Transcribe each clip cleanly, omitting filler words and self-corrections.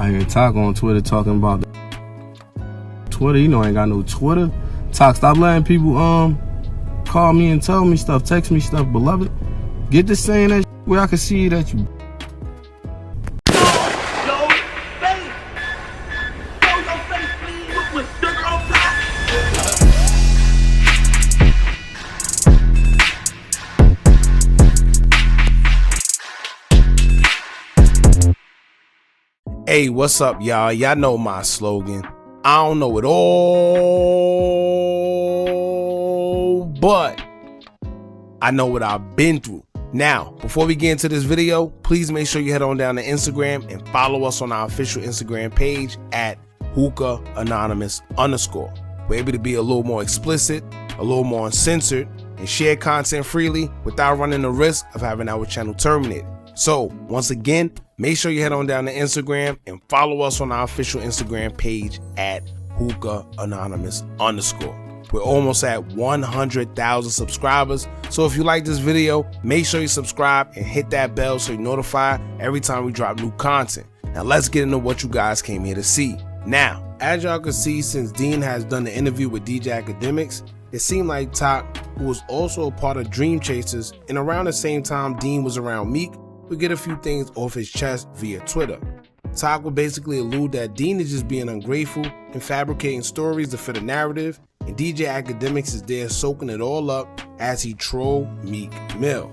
I hear Talk on Twitter talking about Twitter. You know I ain't got no Twitter. Talk, stop letting people call me and tell me stuff, text me stuff, beloved. Get to saying that where I can see that you. Hey, what's up, y'all? Y'all know my slogan. I don't know it all, but I know what I've been through. Now, before we get into this video, please make sure you head on down to Instagram and follow us on our official Instagram page at Hookah Anonymous _. We're able to be a little more explicit, a little more uncensored, and share content freely without running the risk of having our channel terminated. So, once again, make sure you head on down to Instagram and follow us on our official Instagram page at Hookah Anonymous _. We're almost at 100,000 subscribers. So if you like this video, make sure you subscribe and hit that bell so you're notified every time we drop new content. Now let's get into what you guys came here to see. Now, as y'all can see, since Dean has done the interview with DJ Akademiks, it seemed like Talk, who was also a part of Dream Chasers, and around the same time Dean was around Meek, would get a few things off his chest via Twitter. Talk would basically allude that Dean is just being ungrateful and fabricating stories to fit a narrative, and DJ Akademiks is there soaking it all up as he trolled Meek Mill,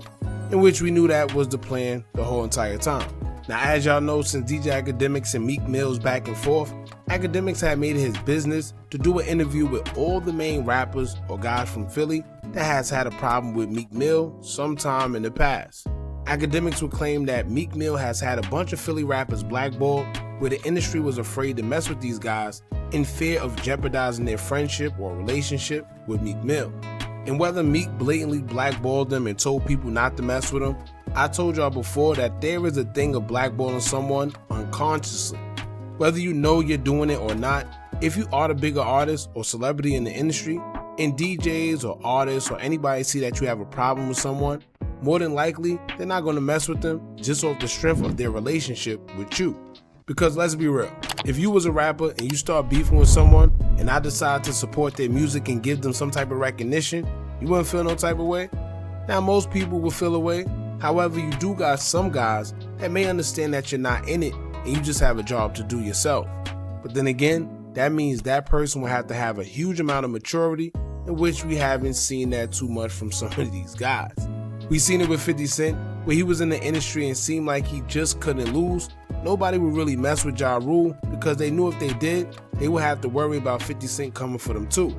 in which we knew that was the plan the whole entire time. Now, as y'all know, since DJ Akademiks and Meek Mill's back and forth, Akademiks had made it his business to do an interview with all the main rappers or guys from Philly that has had a problem with Meek Mill sometime in the past. Akademiks would claim that Meek Mill has had a bunch of Philly rappers blackballed, where the industry was afraid to mess with these guys in fear of jeopardizing their friendship or relationship with Meek Mill. And whether Meek blatantly blackballed them and told people not to mess with him, I told y'all before that there is a thing of blackballing someone unconsciously. Whether you know you're doing it or not, if you are the bigger artist or celebrity in the industry, and DJs or artists or anybody see that you have a problem with someone, more than likely, they're not going to mess with them just off the strength of their relationship with you. Because let's be real, if you was a rapper and you start beefing with someone and I decide to support their music and give them some type of recognition, you wouldn't feel no type of way? Now, most people will feel a way. However, you do got some guys that may understand that you're not in it and you just have a job to do yourself. But then again, that means that person will have to have a huge amount of maturity, in which we haven't seen that too much from some of these guys. We seen it with 50 Cent, where he was in the industry and seemed like he just couldn't lose. Nobody would really mess with Ja Rule because they knew if they did, they would have to worry about 50 Cent coming for them too.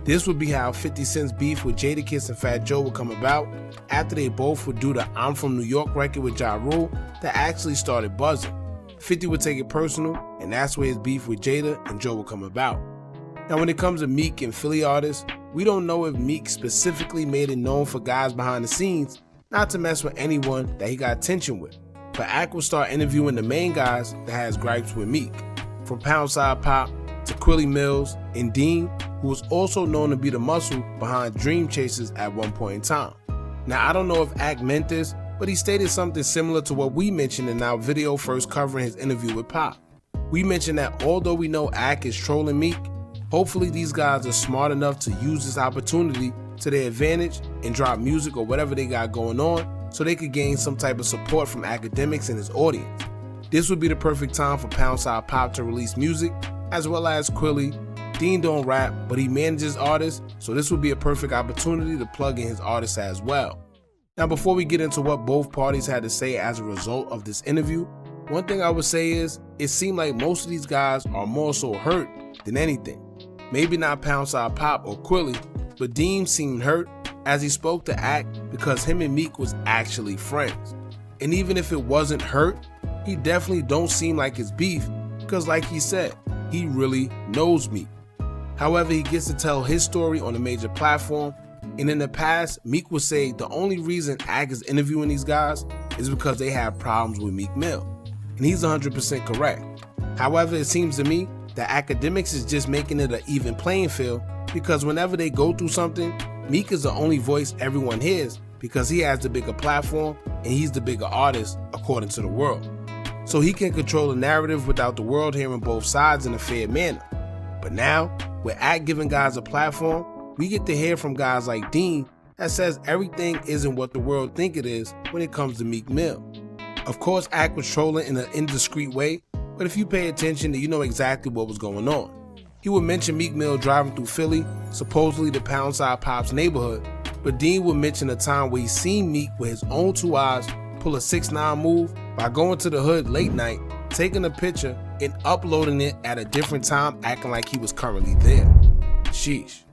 This would be how 50 Cent's beef with Jadakiss and Fat Joe would come about after they both would do the I'm From New York record with Ja Rule that actually started buzzing. 50 would take it personal, and that's where his beef with Jada and Joe would come about. Now when it comes to Meek and Philly artists, we don't know if Meek specifically made it known for guys behind the scenes not to mess with anyone that he got tension with. But Ak will start interviewing the main guys that has gripes with Meek, from Pound Side Pop to Quilly Mills and Dean, who was also known to be the muscle behind Dream Chasers at one point in time. Now I don't know if Ak meant this, but he stated something similar to what we mentioned in our video first covering his interview with Pop. We mentioned that although we know Ak is trolling Meek, hopefully these guys are smart enough to use this opportunity to their advantage and drop music or whatever they got going on so they could gain some type of support from Akademiks and his audience. This would be the perfect time for Pound Side Pop to release music, as well as Quilly. Dean don't rap, but he manages artists, so this would be a perfect opportunity to plug in his artists as well. Now before we get into what both parties had to say as a result of this interview, one thing I would say is, it seemed like most of these guys are more so hurt than anything. Maybe not Pound Side Pop or Quilly, but Dean seemed hurt as he spoke to Ak because him and Meek was actually friends. And even if it wasn't hurt, he definitely don't seem like it's beef because like he said, he really knows Meek. However, he gets to tell his story on a major platform, and in the past, Meek would say the only reason Ak is interviewing these guys is because they have problems with Meek Mill. And he's 100% correct. However, it seems to me that Akademiks is just making it an even playing field because whenever they go through something, Meek is the only voice everyone hears because he has the bigger platform and he's the bigger artist according to the world. so he can control the narrative without the world hearing both sides in a fair manner. But now, with Ak giving guys a platform, we get to hear from guys like Dean that says everything isn't what the world think it is when it comes to Meek Mill. Of course, Ak was trolling in an indiscreet way, but if you pay attention, then you know exactly what was going on. He would mention Meek Mill driving through Philly, supposedly the Poundside Pop's neighborhood, but Dean would mention a time where he seen Meek with his own 2 eyes pull a 6ix9ine move by going to the hood late night, taking a picture, and uploading it at a different time, acting like he was currently there. Sheesh.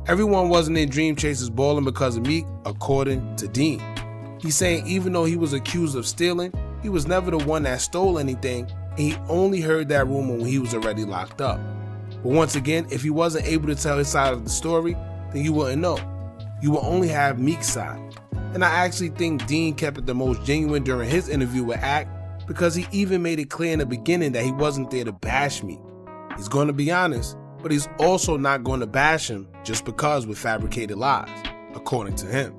Everyone wasn't in Dream Chasers balling because of Meek, according to Dean. He's saying even though he was accused of stealing, he was never the one that stole anything, and he only heard that rumor when he was already locked up. But once again, if he wasn't able to tell his side of the story, then you wouldn't know. You will only have Meek's side. And I actually think Dean kept it the most genuine during his interview with Ak, because he even made it clear in the beginning that he wasn't there to bash Meek. He's going to be honest, but he's also not going to bash him just because with fabricated lies, according to him.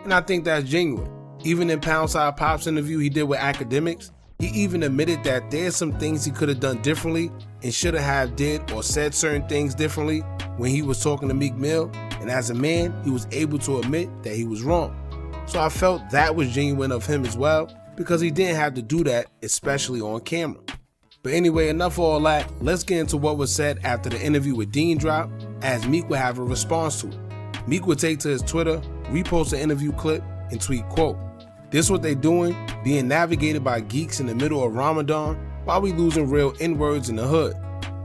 And I think that's genuine. Even in Poundside Pop's interview he did with Akademiks, he even admitted that there's some things he could have done differently and should have did or said certain things differently when he was talking to Meek Mill, and as a man, he was able to admit that he was wrong. So I felt that was genuine of him as well, because he didn't have to do that, especially on camera. But anyway, enough of all that, let's get into what was said after the interview with Dean dropped, as Meek would have a response to it. Meek would take to his Twitter, repost the interview clip, and tweet, quote, "This what they doing, being navigated by geeks in the middle of Ramadan, while we losing real N-words in the hood.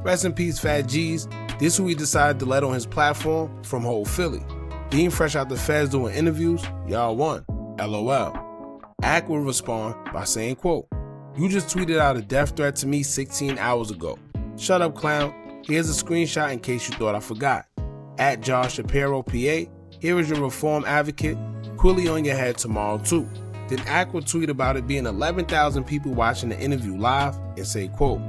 Rest in peace, Fat G's. This who he decided to let on his platform from whole Philly. Being fresh out the feds doing interviews, y'all won, LOL." Ak would respond by saying, quote, "You just tweeted out a death threat to me 16 hours ago. Shut up, clown. Here's a screenshot in case you thought I forgot. At Josh Shapiro, PA, here is your reform advocate. Quilly on your head tomorrow too." Then Ak would tweet about it being 11,000 people watching the interview live and say, quote,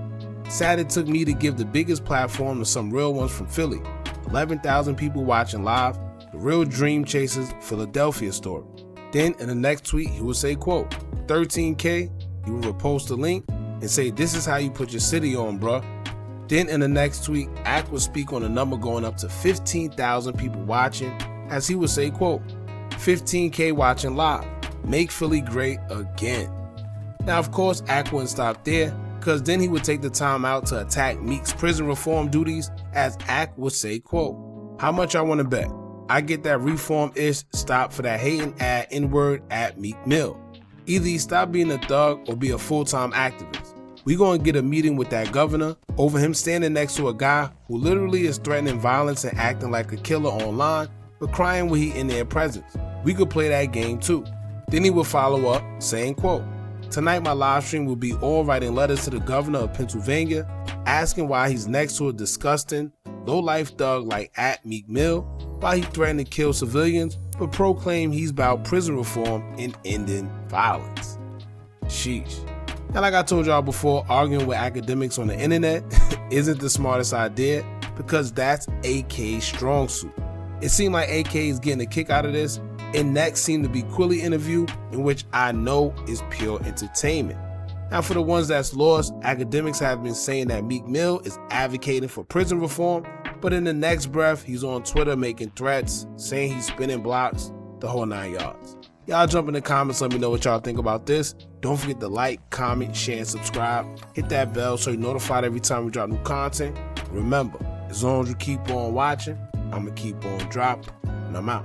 "Sad it took me to give the biggest platform to some real ones from Philly. 11,000 people watching live, the real Dream Chasers Philadelphia story." Then in the next tweet, he would say, quote, "13K, he would repost a link and say, this is how you put your city on, bruh." Then in the next tweet, Ak would speak on a number going up to 15,000 people watching, as he would say, quote, "15K watching live. Make Philly great again." Now, of course, Ak wouldn't stop there, because then he would take the time out to attack Meek's prison reform duties, as Ak would say, quote, "How much I want to bet? I get that reform-ish stop for that hating ad N-word at Meek Mill. Either he stop being a thug or be a full-time activist. We gonna get a meeting with that governor over him standing next to a guy who literally is threatening violence and acting like a killer online, but crying when he in their presence. We could play that game too." Then he would follow up saying, quote, "Tonight my live stream will be all writing letters to the governor of Pennsylvania, asking why he's next to a disgusting, low-life thug like at Meek Mill, why he threatened to kill civilians, but proclaim he's about prison reform and ending violence." Sheesh. Now, like I told y'all before, arguing with academics on the internet isn't the smartest idea, because that's AK's strong suit. It seemed like AK is getting a kick out of this, and next seemed to be Quilly interview, in which I know is pure entertainment. Now, for the ones that's lost, Akademiks have been saying that Meek Mill is advocating for prison reform, but in the next breath, he's on Twitter making threats, saying he's spinning blocks, the whole 9 yards. Y'all jump in the comments, let me know what y'all think about this. Don't forget to like, comment, share, and subscribe. Hit that bell so you're notified every time we drop new content. Remember, as long as you keep on watching, I'm going to keep on dropping, and I'm out.